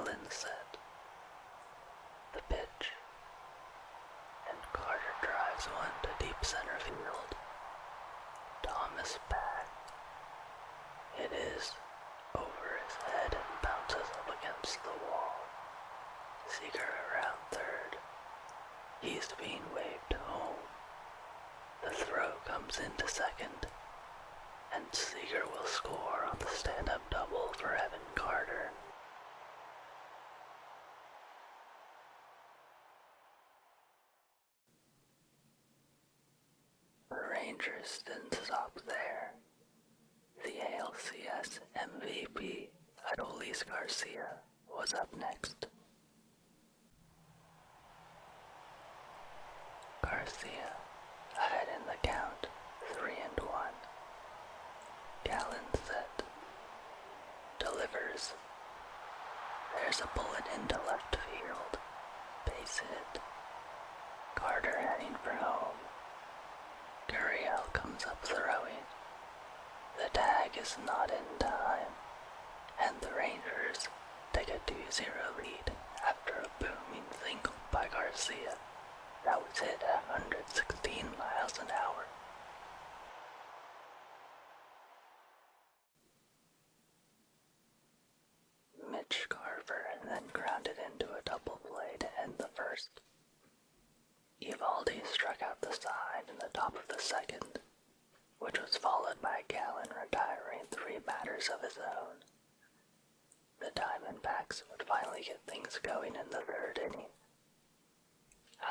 Gallen set. The pitch, and Carter drives one to deep center field. Thomas back. It is over his head and bounces up against the wall. Seager around third. He's being waved home. The throw comes into second, and Seager will score on the stand-up double for Evan Carter. The Rangers didn't stop there. The ALCS MVP, Adolis Garcia, was up next. Garcia, ahead in the count, 3-1. Gallen set. Delivers. There's a bullet into left field. Base hit. Carter heading for home. Gurriel comes up throwing. The tag is not in time, and the Rangers take a 2-0 lead after a booming single by Garcia that was hit at 116 miles an hour. Mitch Garver then grounded into a double play to end the first. Evaldi struck out the side in the top of the second, which was followed by Gallen retiring 3 batters of his own. The Diamondbacks would finally get things going in the third inning.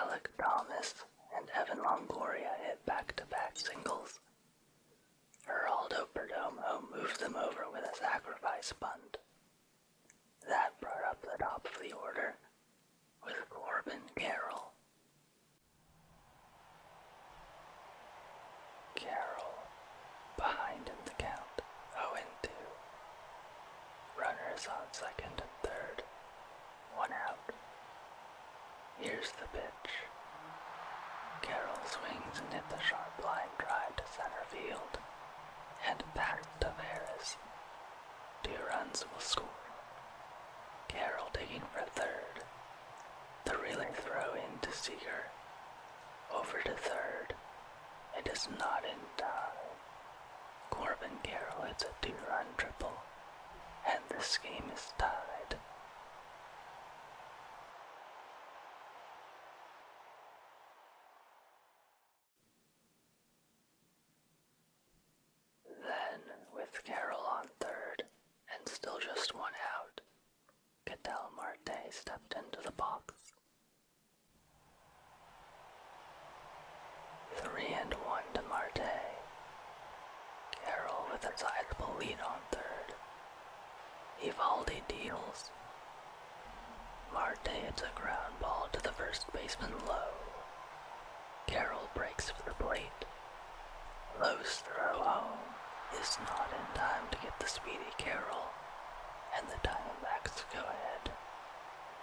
Alec Thomas and Evan Longoria hit back-to-back singles. Geraldo Perdomo moved them over with a sacrifice bunt. That brought up the top of the order with Corbin Carroll. Carroll, behind in the count, 0-2. Runners on second and third, 1 out. Here's the pitch. Carroll swings and hit the sharp line drive to center field, and back to Tavares. 2 runs will score. Carroll digging for third. The relay throw in to Seager. Over to third. It is not in time. Corbin Carroll hits a 2-run triple, and this game is tied. Then, with Carroll on third, and still just 1 out, Ketel Marte stepped into the box. 3-1 to Marte. Carroll with a sizable lead on third. Evaldi deals. Marte hits a ground ball to the first baseman Lowe. Carroll breaks for the plate. Lowe's throw home is not in time to get the speedy Carroll, and the Diamondbacks go ahead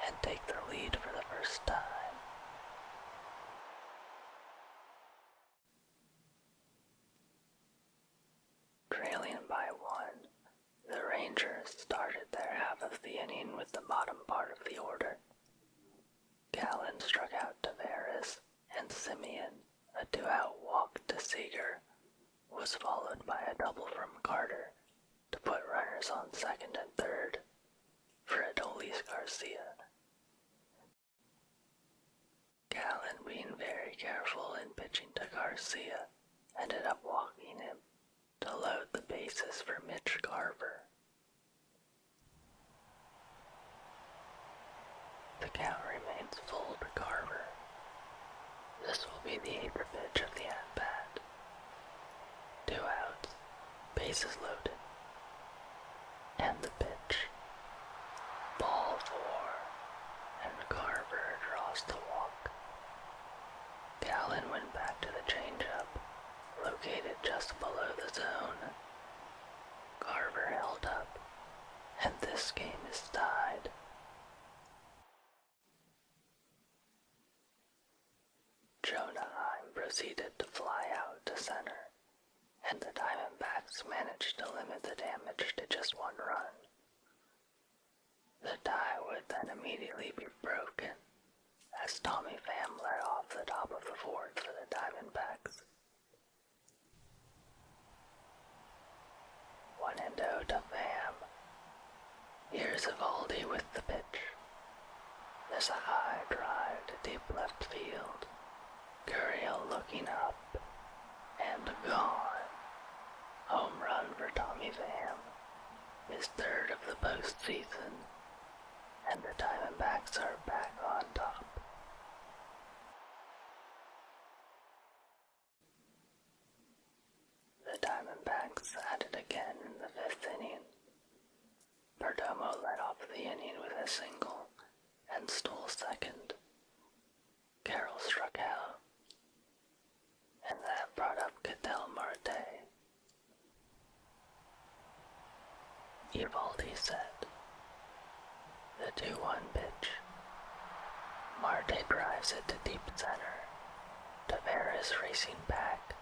and take their lead for the first time. Trailing by 1, the Rangers started their half of the inning with the bottom part of the order. Gallen struck out Tavares, and Simeon, a 2-out walk to Seager, was followed by a double from Carter to put runners on second and third for Adolis Garcia. Gallen, being very careful in pitching to Garcia, ended up walking him to load the bases for Mitch Garver. The count remains full to Garver. This will be the 8th pitch of the at-bat. 2 outs, bases loaded, and the pitch. Ball 4, and Garver draws the walk. Gallen went back to the changeup, located just below the zone. Garver held up, and this game is tied. Jonah Heim proceeded to fly out to center, and the Diamondbacks managed to limit the damage to just 1 run. The tie would immediately be broken as Tommy Pham led off the top of the fourth for the Diamondbacks. 1-0 to Pham. Here's Eovaldi with the pitch. There's a high drive to deep left field. Gurriel looking up, and gone. Home run for Tommy Pham, his third of the postseason, and the Diamondbacks are back on top. The Diamondbacks had it again in the fifth inning. Perdomo led off the inning with a single and stole second. Carroll struck out, and that brought up Ketel Marte. Eovaldi set. The 2-1 pitch. Marte drives it to deep center. Tavares racing back.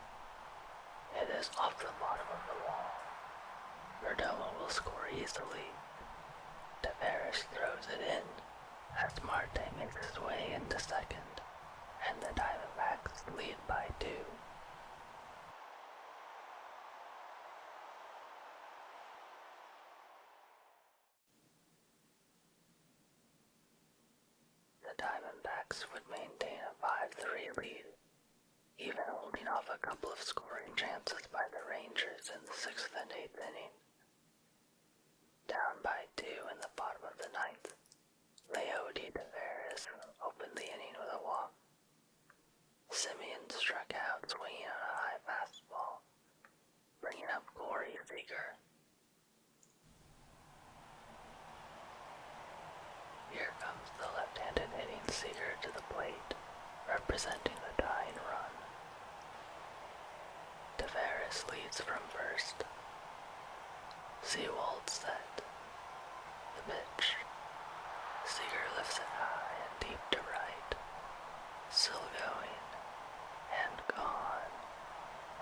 It is off the bottom of the wall. Perdomo will score easily. Tavares throws it in as Marte makes his way into second, and the Diamondbacks lead by 2. The Diamondbacks would maintain a 5-3 lead, even holding off a couple of scoring chances by the Rangers in the 6th and 8th inning. Down by 2 in the bottom of the 9th, Leody Tavares opened the inning with a walk. Simeon struck out swinging on a high fastball, bringing up Corey Seager. Here comes the left-handed hitting Seager to the plate, representing the tying run. Tavares leads from first. Seawald set. The pitch. Seager lifts it high and deep to right. Still going. And gone.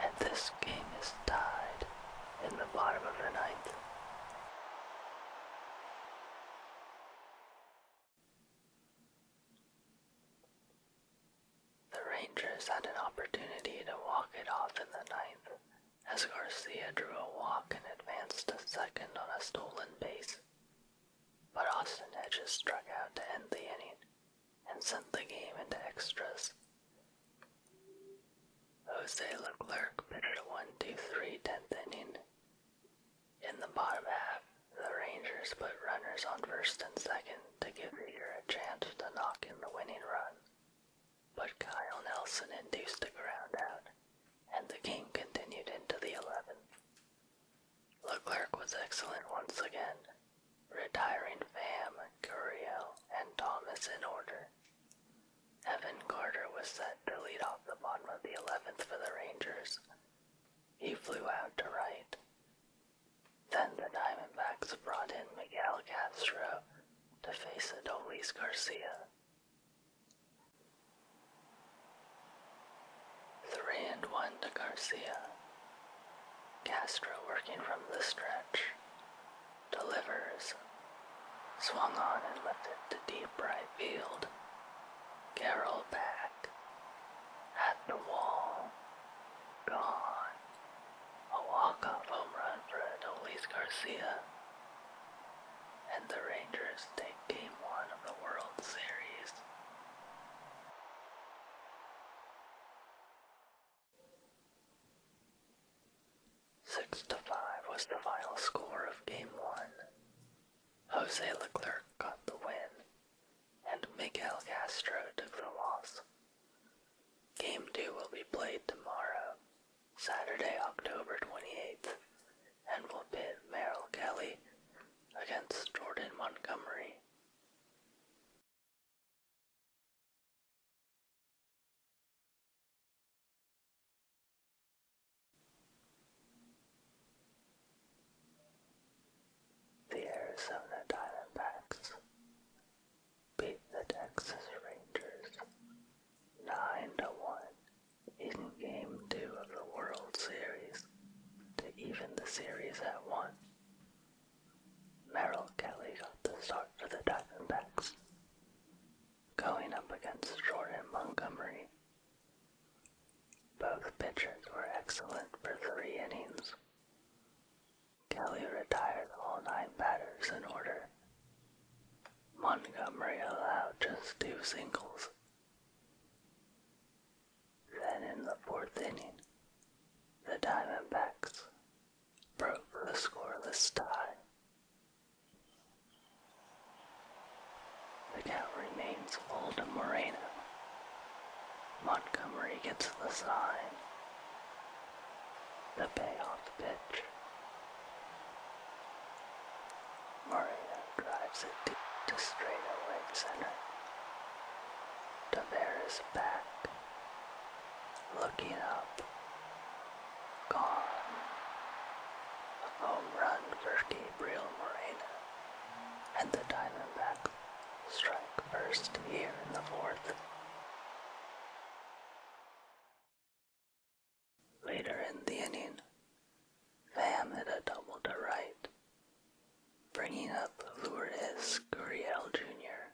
And this game is tied in the bottom of the 9th. The Rangers had an opportunity to walk it off in the 9th, as Garcia drew a walk and advanced to second on a stolen base. But Austin Hedges struck out to end the inning and sent the game into extras. Jose Leclerc pitched a 1-2-3 10th inning. In the bottom half, the Rangers put runners on first and second to give Seager a chance to knock in the winning run. But Kyle Nelson induced a ground out, and the game continued into the 11th. Leclerc was excellent once again, retiring Pham, Gurriel, and Thomas in order. Evan Carter was set to lead off the bottom of the 11th for the Rangers. He flew out to right. Then the Diamondbacks brought in Miguel Castro to face Adolis Garcia. 3-1 to Garcia. Castro working from the stretch. Delivers. Swung on and lifted to deep right field. Carroll back. At the wall. Gone. A walk-off home run for Adolis Garcia. And the Rangers take Game 1 of the World Series. Six to 5 was the final score of Game 1. Jose Leclerc got the win, and Miguel Castro took the loss. Game 2 will be played tomorrow, Saturday, October 28th, and will pit Merrill Kelly against Jordan Montgomery. The Arizona Diamondbacks beat the Texas Rangers 9-1 in Game 2 of the World Series. singles. Then in the fourth inning, the Diamondbacks broke the scoreless tie. The count remains full to Moreno. Montgomery gets the sign. The payoff pitch. Moreno drives it deep to straightaway center. Tavares back. Looking up. Gone. A home run for Gabriel Moreno. And the Diamondbacks strike first here in the fourth. Later in the inning, Pham hit a double to right, bringing up Lourdes Gurriel Jr.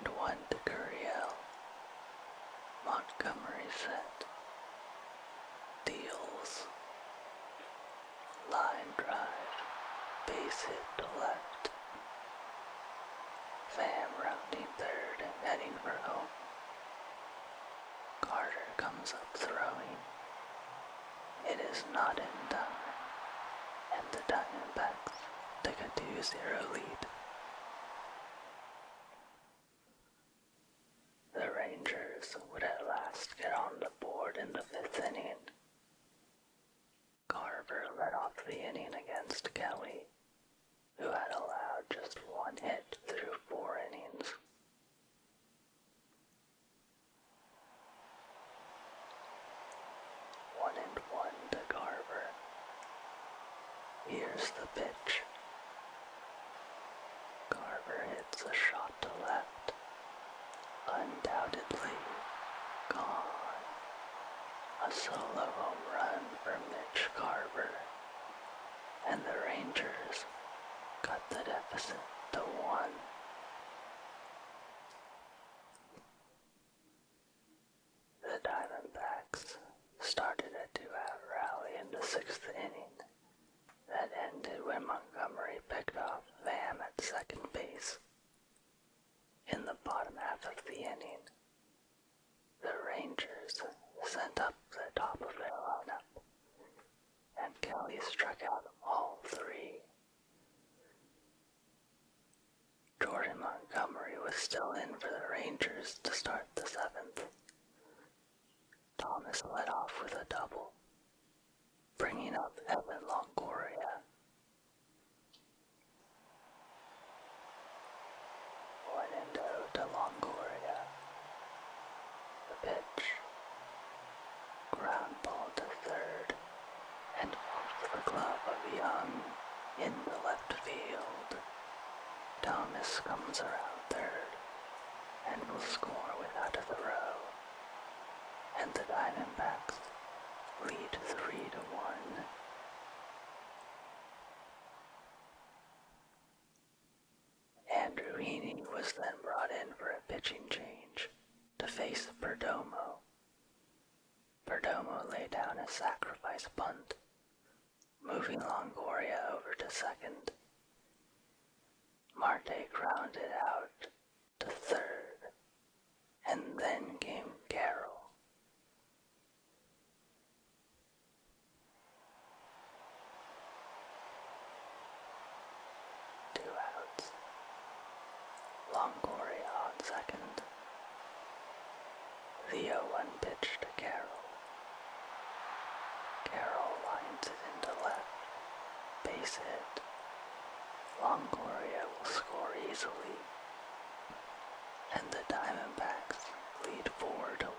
0-1 to Gurriel. Montgomery set. Deals. Line drive. Base hit to left. Pham rounding third and heading for home. Carter comes up throwing. It is not in time, and the Diamondbacks take a 2-0 lead. The Rangers would at last get on the board in the fifth inning. Carver led off the inning against Kelly, who had allowed just one hit through 4 innings. 1-1 to Carver. Here's the pitch. Carver hits a shot to left. Undoubtedly gone. A solo home run for Mitch Carver. And the Rangers cut the deficit to 1. The Diamondbacks started a 2-out rally in the 6th inning that ended when Montgomery picked off Pham at second base. In the bottom half of the inning, the Rangers sent up the top of their lineup, and Kelly struck out all 3. Jordan Montgomery was still in for the Rangers to start the 7th. Thomas led off with a double, bringing up Evan Longoria. 1-0 to Longoria. The pitch. Ground ball to third, and off the glove of Young in the left field. Thomas comes around third, and will score without a throw. And the Diamondbacks lead 3-1. Andrew Heaney was then brought in for a pitching change to face Perdomo. Perdomo laid down a sacrifice bunt, moving Longoria over to second. Marte grounded out to third, and then came Carroll. Longoria on second. The 0-1 pitch to Carroll. Carroll lines it into left. Base hit. Longoria will score easily. And the Diamondbacks lead 4-1.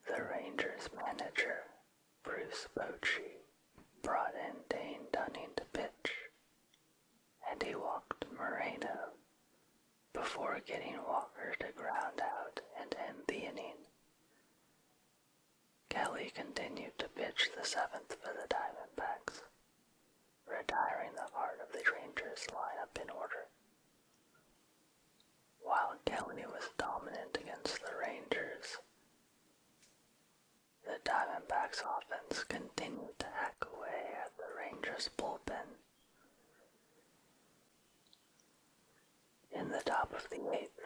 The Rangers manager, Bruce Bochy, brought in Dane Dunning to pitch, and he walked Moreno before getting Walker to ground out and end the inning. Kelly continued to pitch the 7th for the Diamondbacks, retiring the heart of the Rangers lineup in order. While Kelly was dominant against the Rangers, the Diamondbacks offense continued to hack away at Arizon's bullpen. In the top of the eighth,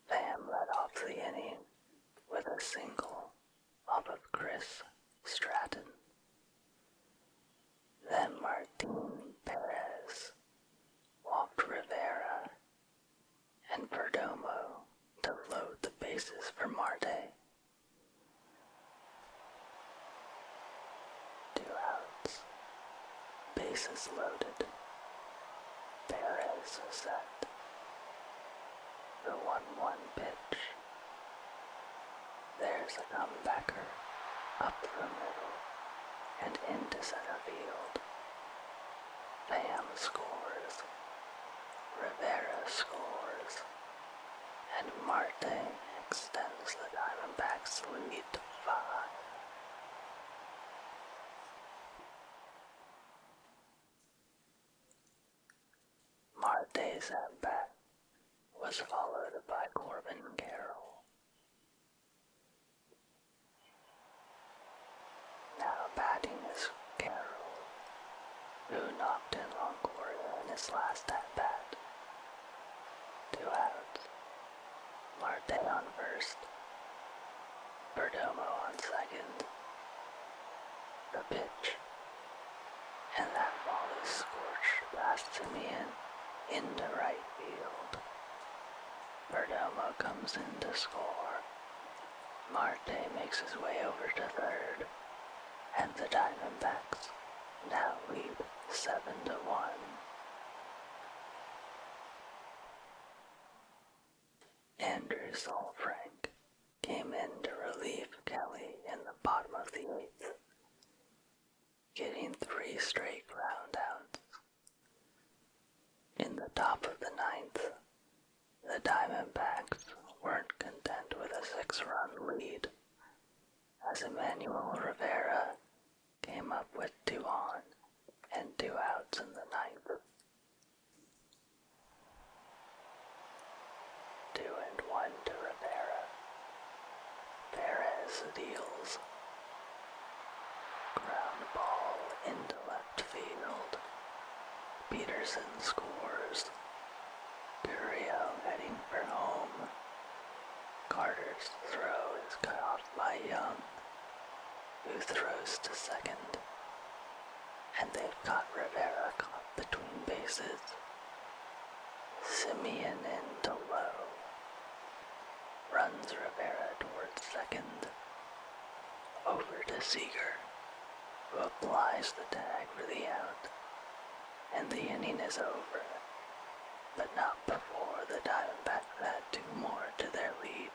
Pham led off the inning with a single off of Chris Stratton. Then Martin Perez walked Rivera and Perdomo to load the bases for Marte. 2 outs. Bases loaded. Perez set. The 1-1 pitch. There's a comebacker up the middle and into center field. Pham scores. Rivera scores. And Marte extends the Diamondbacks' lead to 5. Marte's at-bat was followed by Corbin Carroll. Now batting is Carroll, who knocked in Longoria in his last at-bat. 2 outs. Marte on first. Perdomo on second. The pitch. And that ball is scorched past Simeon into right field. Perdomo comes in to score. Marte makes his way over to third. And the Diamondbacks now lead 7-1. Andrew Solfrank came in to relieve Kelly in the bottom of the 8th, getting 3 straight ground outs. In the top of the 9th, the Diamondbacks weren't content with a 6-run lead, as Emmanuel Rivera came up with 2 on and 2 outs in the 9th. 2-1 to Rivera. Perez deals. Ground ball into left field. Peterson scores. Gurriel heading for home. Carter's throw is cut off by Young, who throws to second. And they've got Rivera caught between bases. Simeon into low. Runs Rivera towards second. Over to Seager, who applies the tag for the out. And the inning is over, but not before the Diamondbacks add 2 more to their lead.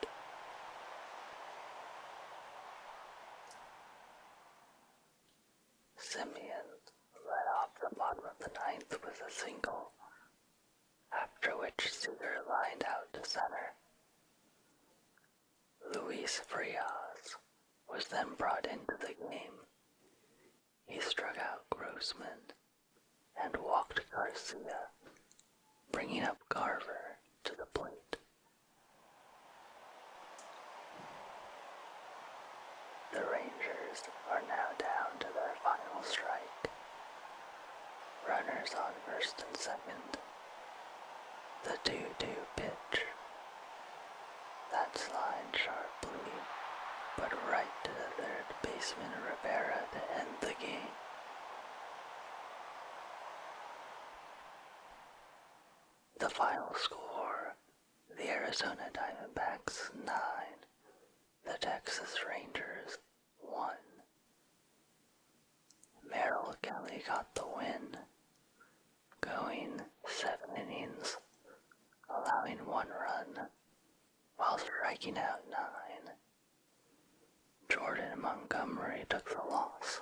Simeon led off the bottom of the 9th with a single, after which Seager lined out to center. Luis Frias was then brought into the game. He struck out Grossman and walked Garcia, bringing up Garver to the plate. The Rangers are now down to their final strike. Runners on first and second. The 2-2 pitch. That's lined sharply, but right to the third baseman Rivera to end the game. The final score, the Arizona Diamondbacks 9, the Texas Rangers 1. Merrill Kelly got the win, going 7 innings, allowing 1 run, while striking out 9. Jordan Montgomery took the loss,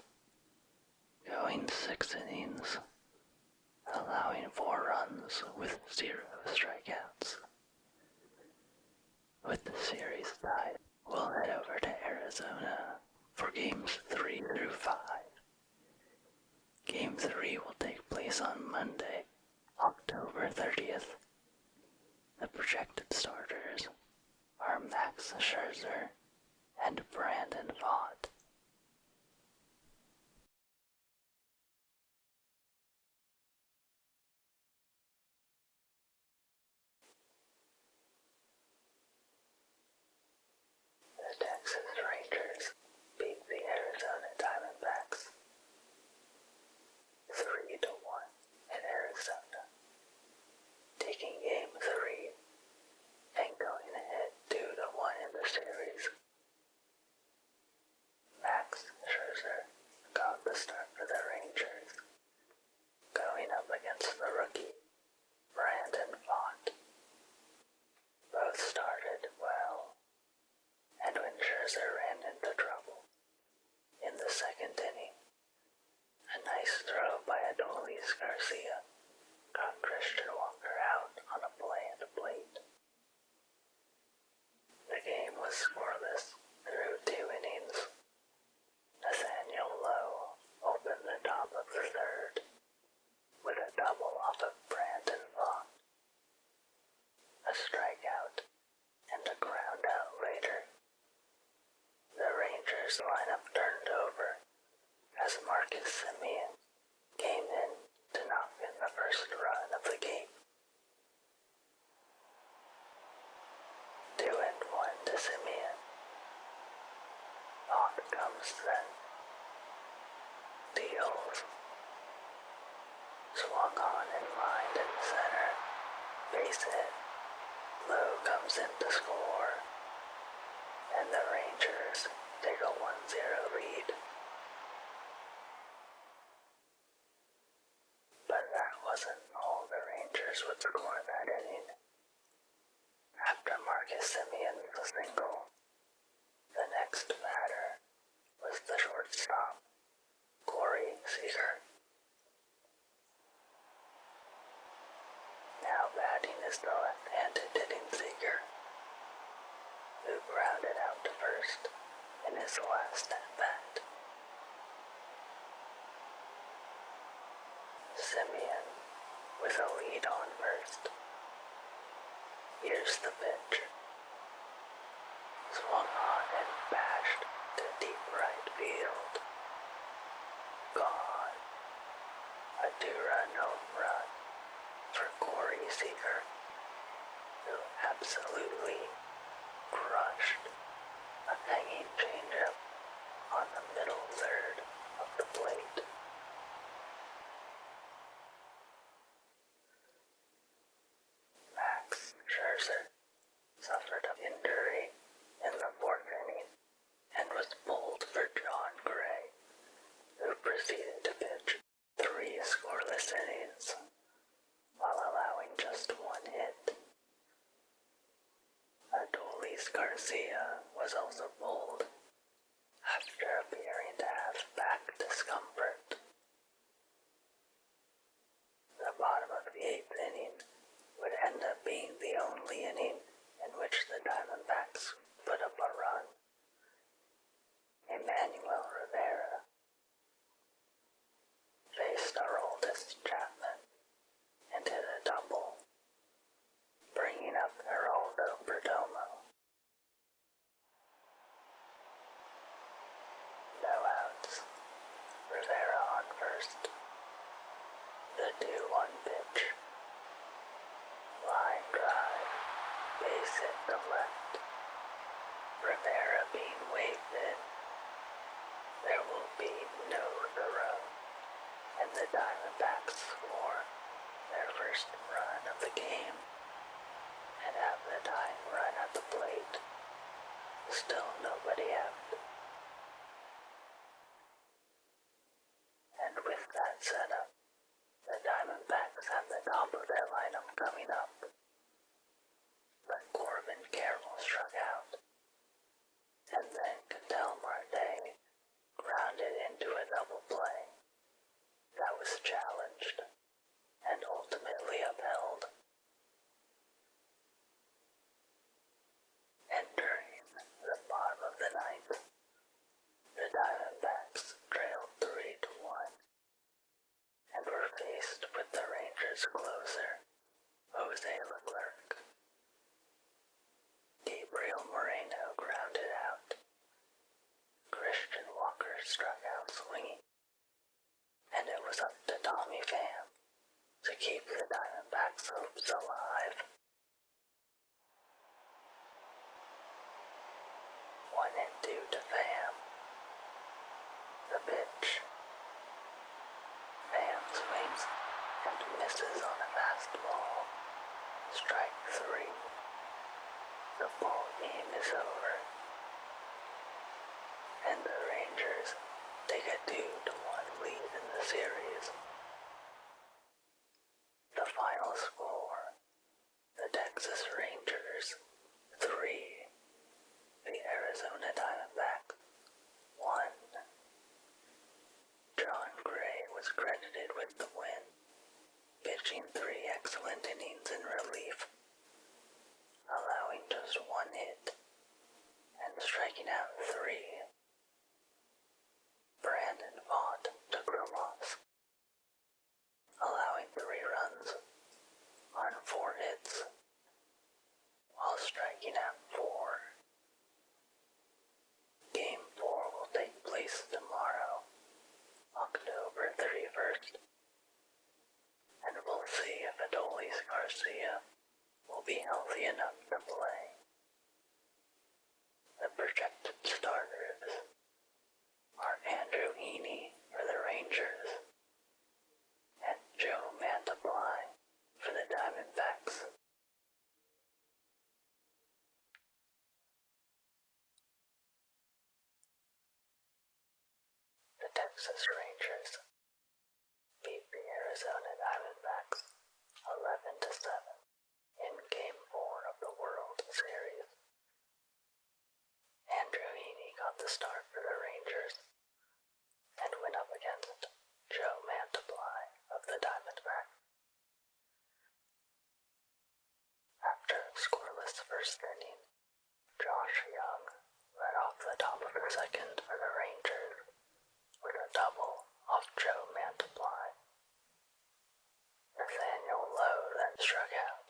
going 6 innings, allowing 4 runs with 0 strikeouts. With the series tied, we'll head over to Arizona for games 3 through 5. Game 3 will take place on Monday, October 30th. The projected starters are Max Rangers lineup turned over as Marcus Semien came in to knock in the first run of the game. 2-1 to Semien. On comes then. Deals. Swung on and lined in center. Base hit. Low comes in to score. And the Rangers take a 1-0 lead. But that wasn't all the Rangers would score that inning. After Marcus Semien's single, the next batter was the shortstop, Corey Seager. Now batting is the left-handed hitting Seager, who grounded out to first in his last at-bat. Semien with a lead on first. Here's the pitch. Swung on and bashed to deep right field. Gone. A 2-run home run for Corey Seager, who absolutely crushed a hanging changeup on the middle third of the plate. Max Scherzer suffered an injury in the fourth inning and was pulled for John Gray, who proceeded to pitch 3 scoreless innings while allowing just 1 hit. Adolis Garcia was also pulled after appearing to have back discomfort. The bottom of the 8th inning would end up being the only inning in which the Diamondbacks put up a run. Emmanuel Rivera faced Aroldis Chapman and hit a double, bringing up Geraldo Perdomo. No outs. Rivera on first. The 2-1 pitch. Line drive. Base hit to left. Rivera being waved in. There will be no throw, and the Diamondbacks score their first run of the game and have the tying run at the plate. Still nobody out. And with that setup, the Diamondbacks have the top of their lineup coming up. But Corbin Carroll struck out, and then Ketel Marte grounded into a double play that was challenged and ultimately upheld. Entering the bottom of the 9th, the Diamondbacks trailed 3-1 and were faced with the Rangers closer, Jose Leclerc. Gabriel Moreno grounded out. Christian Walker struck out swinging, and it was up to Tommy Pham to keep the Diamondbacks' hopes alive. 1-2 to Pham. The pitch. Pham swings and misses on a fastball. Strike 3. The ball game is over, and the Rangers take a 2-1 lead in the series. The final score: the Texas Rangers 3, the Arizona Diamondbacks 1. John Gray was credited with the win, pitching 3 excellent innings in relief, allowing just 1 hit and striking out 3. Brandon Vaught took the loss, allowing 3 runs on 4 hits while striking out 4. Game 4 will Texas Rangers beat the Arizona Diamondbacks 11-7 in Game 4 of the World Series. Andrew Heaney got the start for the Rangers and went up against Joe Mantiply of the Diamondbacks. After a scoreless first inning, Josh Young led off the top of the second for the Rangers with a double off Joe Mantiply. Nathaniel Lowe then struck out,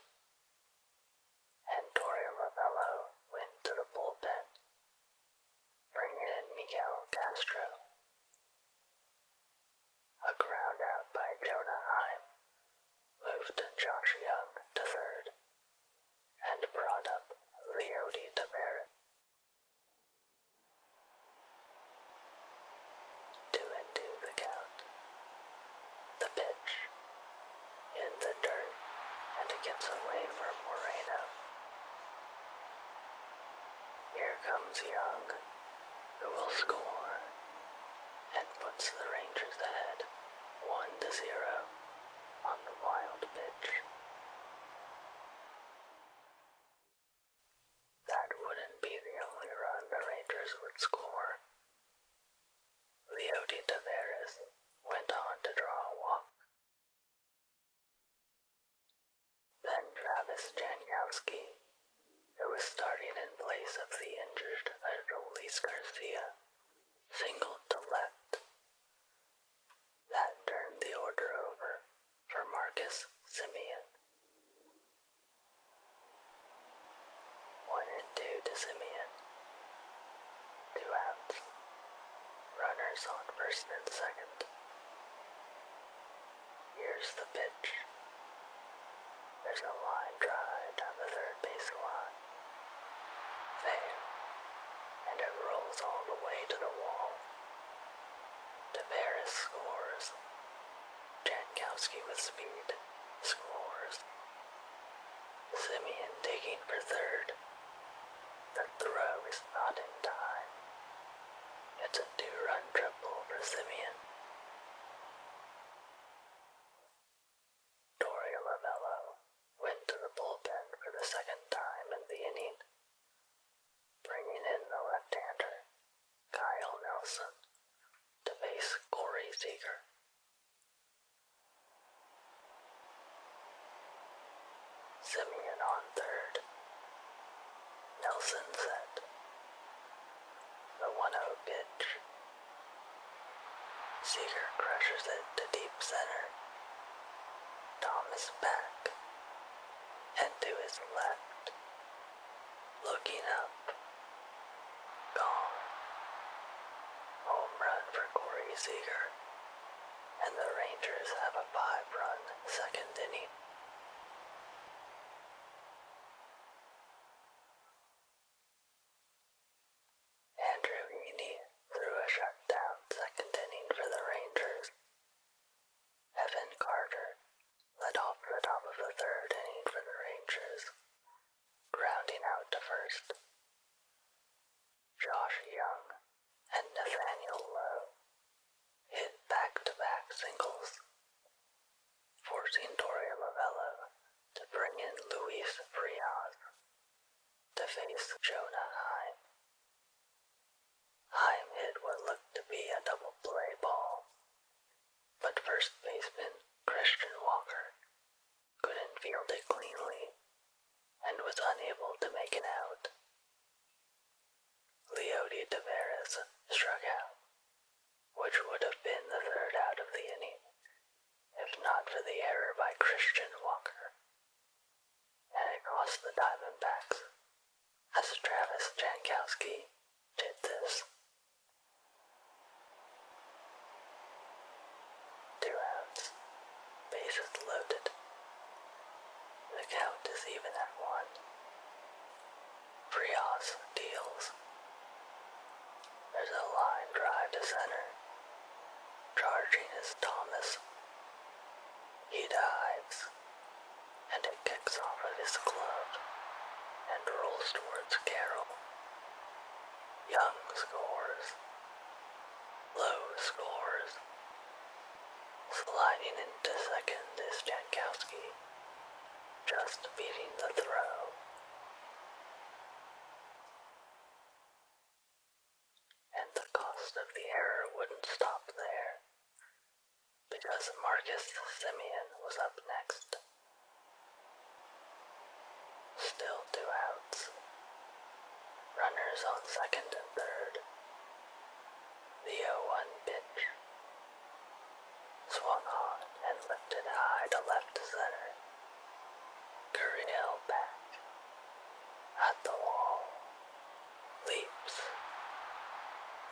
and Torey Lovullo went to the bullpen, bringing in Miguel Castro. A ground out by Jonah Heim moved Josh Young to third and brought up Leody Taveras. 2-2 the count. The pitch in the dirt, and it gets away from Moreno. Here comes Young, who will score and puts the Rangers ahead 1-0 on the wild pitch. That wouldn't be the only run the Rangers would score. Leody Taveras went on to draw a walk. Then Travis Jankowski, who was starting in place of the injured Adolis Garcia, singled to left. That turned the order over for Marcus Semien. 1-2 to Semien. 2 outs. Runners on first and second. Here's the pitch. There's a line drive down the third base line. Fair. And it rolls all the way to the wall. Taveras scores. Jankowski with speed scores. Semien digging for third. The throw is not in time. It's a 2-run triple for Semien. Torey Lovullo went to the bullpen for the second time in the inning, bringing in the left-hander, Kyle Nelson, to face Corey Seager. Semien on third. Nelson set. The 1-0 pitch. Seager crushes it to deep center. Thomas back. And to his left. Looking up. Gone. Home run for Corey Seager. And the Rangers have a 5-run second inning. Andrew Heaney threw a shutdown second inning for the Rangers. Evan Carter led off the top of the third inning for the Rangers, grounding out to first. Josh Young and Nathaniel Lowe hit back-to-back singles, forcing Torey Lovullo to bring in Luis Frias to face Jonah Heim. Heim hit what looked to be a double play ball, but first baseman Christian Walker couldn't field it cleanly and was unable to make an out. Leody Taveras struck out, which would have been the third out of the inning, if not for the error by Christian Walker, and it cost the Diamondbacks, as Travis Jankowski did this. 2 outs, bases loaded. The count is even at 1. Frias deals. There's a line drive to center. Charging is Thomas. He dives, and it kicks off of his glove and rolls towards Carroll. Young scores. Lowe scores. scores. Sliding into second is Jankowski, just beating the throw. And the cost of the error wouldn't stop there, because Marcus Semien was up next. Still 2 outs. Runners on second and third. The 0-1 pitch. Swung on and lifted high to left center. Gurriel back. At the wall. Leaps.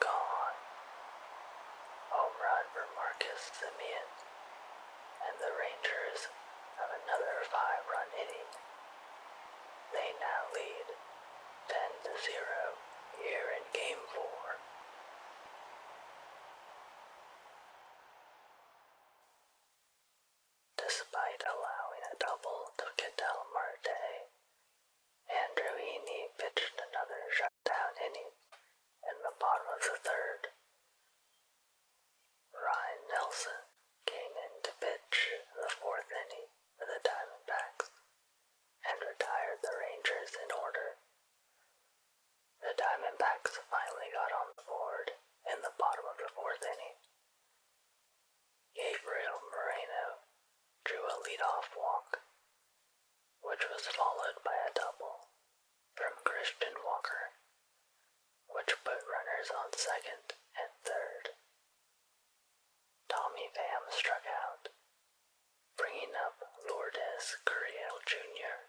Gone. Home run for Marcus Semien. And the Rangers have another 5-run inning. They now lead 10-0 here in Game 4. Despite allowing a double to Ketel Marte, Andrew Heaney pitched another shutdown inning in the bottom of the third. Ryan Nelson came in to pitch the 4th inning for the Diamondbacks and retired the Rangers in order. The Diamondbacks finally got on the board in the bottom of the 4th inning. Gabriel Moreno drew a leadoff walk, which was followed by a double from Christian Walker, which put runners on second and third. Tommy Pham struck out, bringing up Lourdes Gurriel Jr.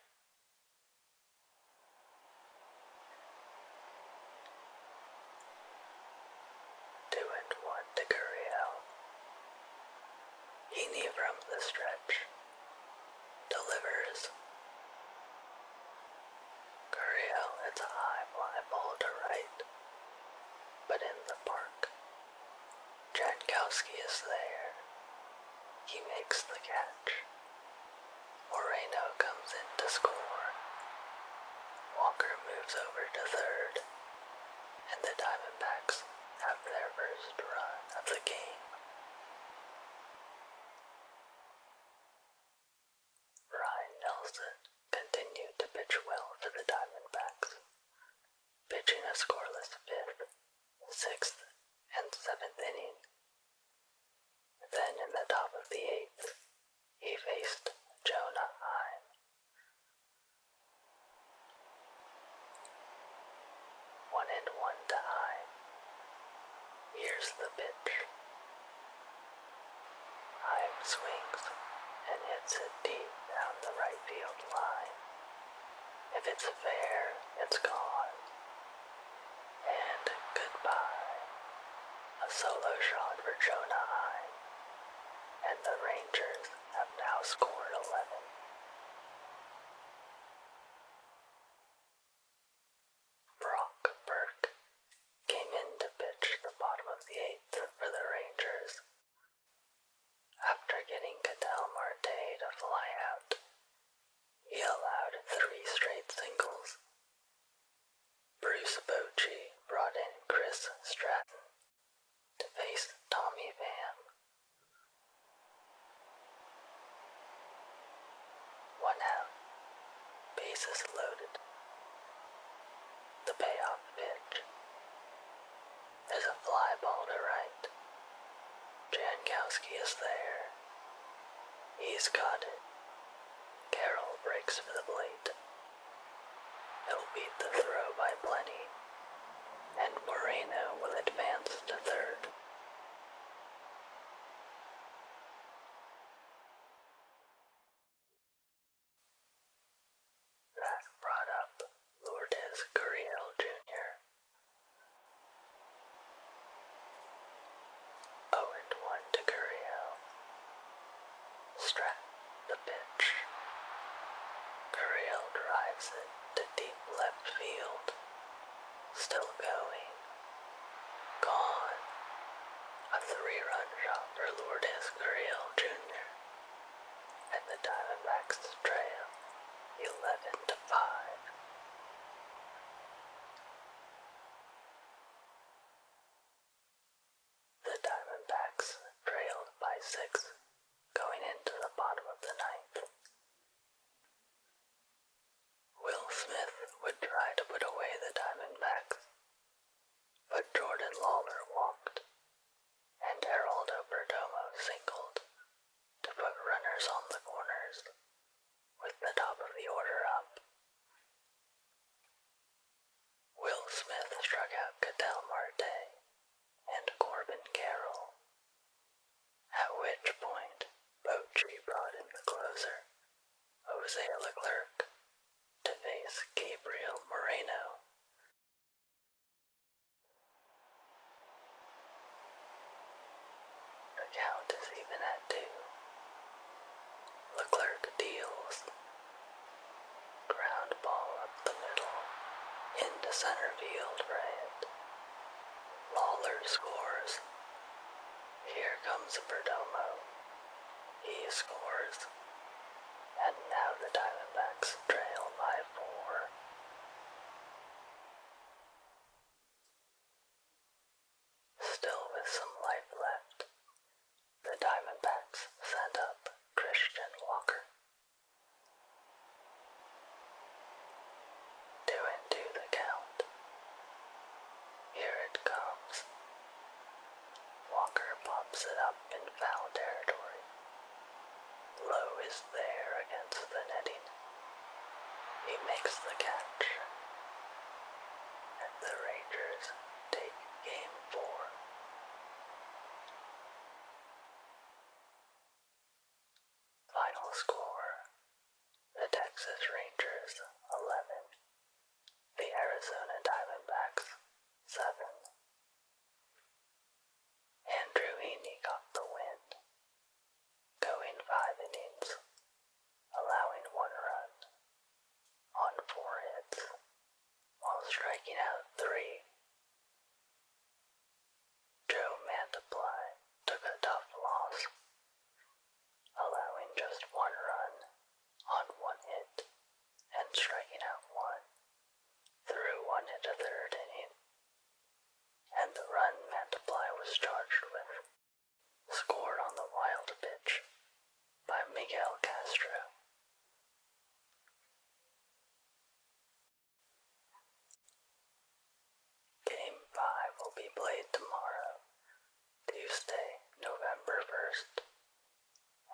Two and one to Gurriel. Heaney from the stretch delivers. Gurriel hits a high fly ball to right, but in the park. Jankowski is there. He makes the catch. Moreno comes in to score. Walker moves over to third, and the Diamondbacks have their first run of the game. Ryan Nelson continued to pitch well for the Diamondbacks, pitching a scoreless 5th, 6th, and 7th inning. Then in the top of the 8th, he faced Jonah Heim. 1-1 to Heim. Here's the pitch. Heim swings and hits it deep down the right field line. If it's fair, it's gone. And goodbye. A solo shot for Jonah Heim. And the Rangers have now scored 11. Brock Burke came in to pitch the bottom of the 8th for the Rangers. After getting Ketel Marte to fly out, he allowed 3 straight singles. Bruce Bochy brought in Chris Stratton to face Tommy Pham. 1 out, bases loaded. The payoff pitch is a fly ball to right. Jankowski is there. He's got it. Carroll breaks for the plate. He'll beat the throw by plenty, and Moreno will advance to third. That brought up Lourdes Gurriel Jr. 0-1 to Gurriel. Strat the pitch. Gurriel drives it to deep left field. Still going. Gone. A 3-run shot for Lourdes Gurriel Jr. And the Diamondbacks trail 11-5. The Diamondbacks The count is even at 2. Leclerc deals. Ground ball up the middle. Into center field for a hit. Lawler scores. Here comes Perdomo. He scores. And now the Diamondbacks trail by 4. Still with some life left, the Diamondbacks send up Christian Walker. 2-2 the count. Here it comes. Walker pops it up in foul territory. Low is there against the netting. He makes the catch. And the Rangers take game 4. Final score. The Texas Rangers 11. The Arizona Diamondbacks 7. Andrew Heaney got the win, going 5 innings, allowing 1 run on 4 hits, while striking out 3. Joe Mantiply took a tough loss, allowing just 1 run on 1 hit and striking out 1 through 1 into 3rd inning. And the run Mantiply was charged with, scored on the wild pitch by Miguel Castro. Game 5 will be played tomorrow, Tuesday, November 1st,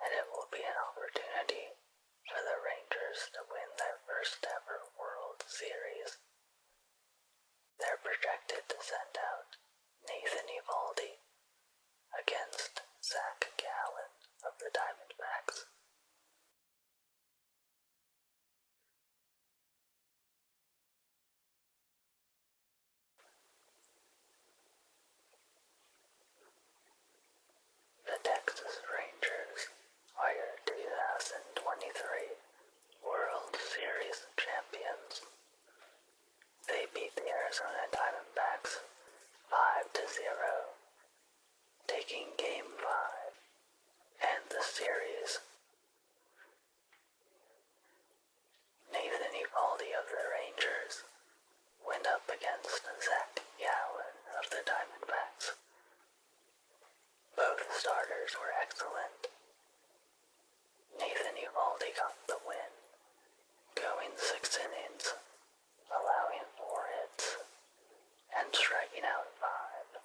and it will be an opportunity for the Rangers to win their first ever World Series. They're projected to send out Nathan Eovaldi against Zach Gallen of the Diamondbacks. The Texas Rangers are your 2023 World Series champions. They beat the Arizona Diamondbacks 5-0, taking Game 5 and the series. Nathan Eovaldi of the Rangers went up against Zach Gallen of the Diamondbacks. Both starters were excellent. Nathan Eovaldi got the win, going 6 innings, allowing 4 hits, and striking out 5.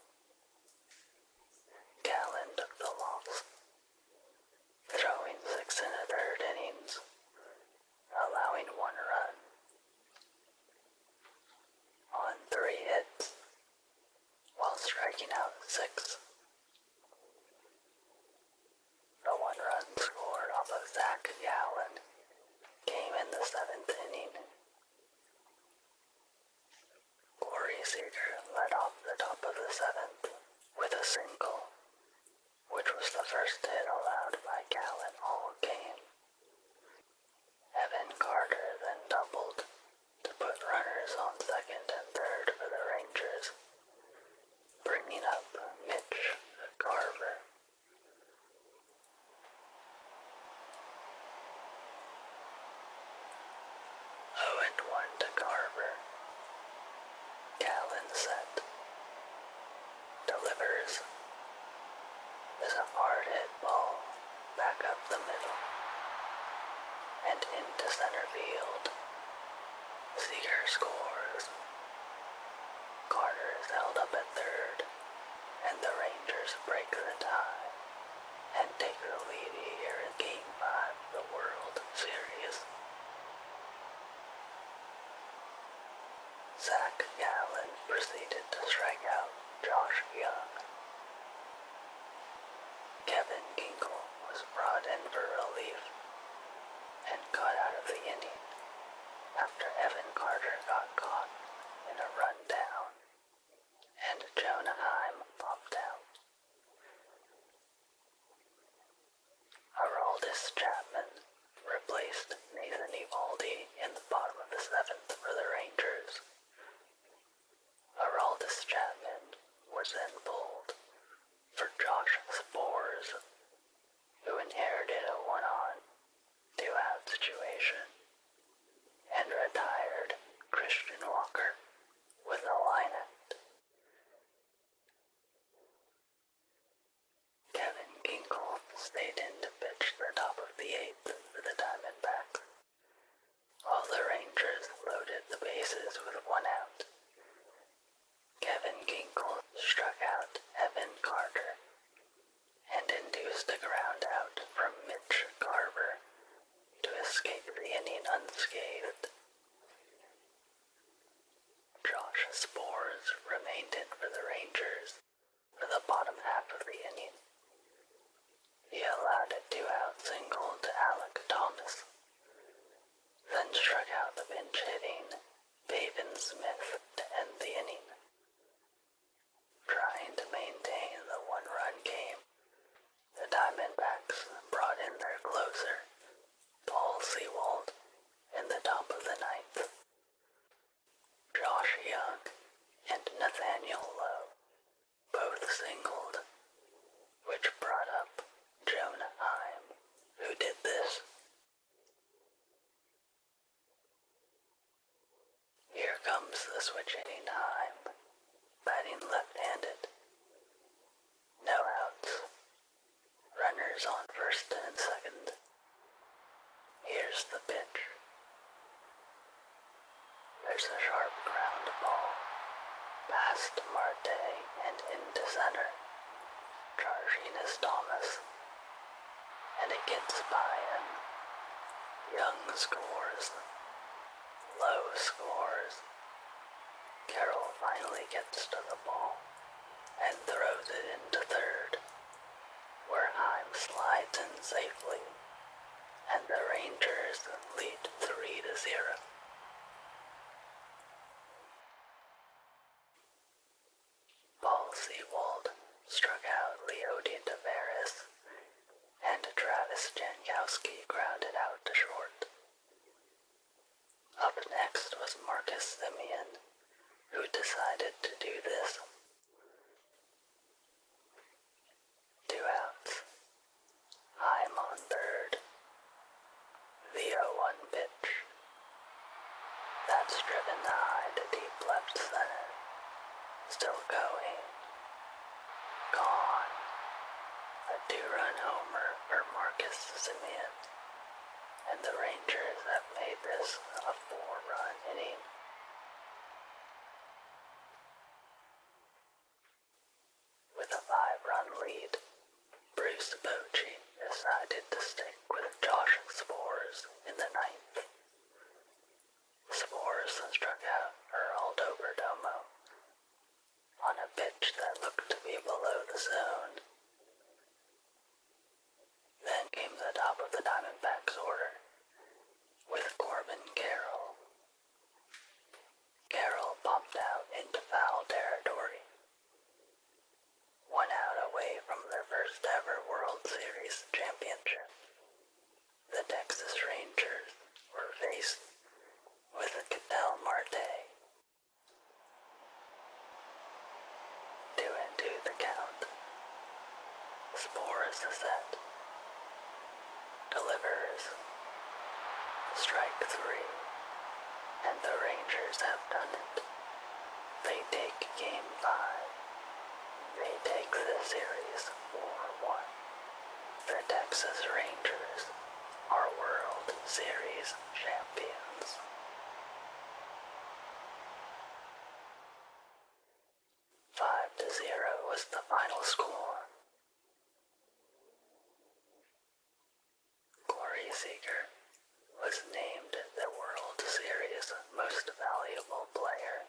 Gallen took the loss, throwing 6 1/3 innings, allowing 1 run on 3 hits, while striking out 6. The 1 run scored off of Zach Gallen came in the 7th inning. Corey Seager led off the top of the 7th with a single, which was the first hit allowed by Gallen all game. Evan Carter then doubled to put runners on 2nd and 3rd for the Rangers, bringing up Mitch Garver. 0-1 to Garver. Gallen set. Delivers. Is a hard hit ball back up the middle and into center field. Seager scores. Carter is held up at 3rd, and the Rangers break the tie and take the lead here in Game 5 of the World Series. Zach Gallen proceeded to strike out Josh Young. Kevin Ginkel was brought in for relief and cut out of the inning after Evan Carter got caught in a rundown and Jonah Heim popped out. Aroldis Chapman replaced Nathan Eovaldi in the bottom of the seventh for the Rangers. Aroldis Chapman was then pulled for Josh Sborz, who inherited a one-on, two-out situation, and retired Christian Walker with a line-out. Kevin Ginkel stayed in to pitch the top of the eighth for the Diamondbacks, while the Rangers loaded the bases with one out. Kevin Ginkel struck out Evan Carter and induced a ground out from Mitch Garver to escape the inning unscathed. Josh Sborz remained in for the Rangers for the bottom half of the inning. He allowed a two-out single to Alec Thomas, then struck out the pinch-hitting Pavin Smith to end the inning. Trying to maintain the one-run game, the Diamondbacks brought in their closer, Paul Sewald, in the top of the ninth. Josh Young and Nathaniel Lowe both singled, which brought up Jonah Heim, who did this. Here comes the switch-hitting Heim, batting left-handed. No outs. Runners on first and second. Here's the pitch. There's a sharp ground ball, past Marte and into center. Charging is Thomas, and it gets by him. Young scores. Lowe scores. Carroll finally gets to the ball and throws it into third, where Heim slides in safely, and the Rangers lead 3-0. Paul Sewald struck out Leody Taveras, and Travis Jankowski grounded out to short. Up next was Marcus Semien, who decided to do this. 2 outs. Heim on third. The 0-1 pitch. That's driven high to deep left center. Still going. Gone. A 2-run homer for Marcus Semien, and the Rangers have made this a 4-run inning. With a 5-run lead, Bruce Bochy decided to stick with Josh Sborz in the ninth. Sborz struck out Geraldo Perdomo on a pitch that looked to be below the zone. Then came the top of the Diamondbacks order, with Corbin Carroll. Carroll popped out into foul territory. 1 out away from their first ever World Series championship, the Texas Rangers were faced with Ketel Marte. 2-2 the count. Sborz is set. Delivers. Strike 3. And the Rangers have done it. They take Game 5. They take the series 4-1. The Texas Rangers are World Series champions. Five to 0 was the final score. Corey Seager was named the World Series Most Valuable Player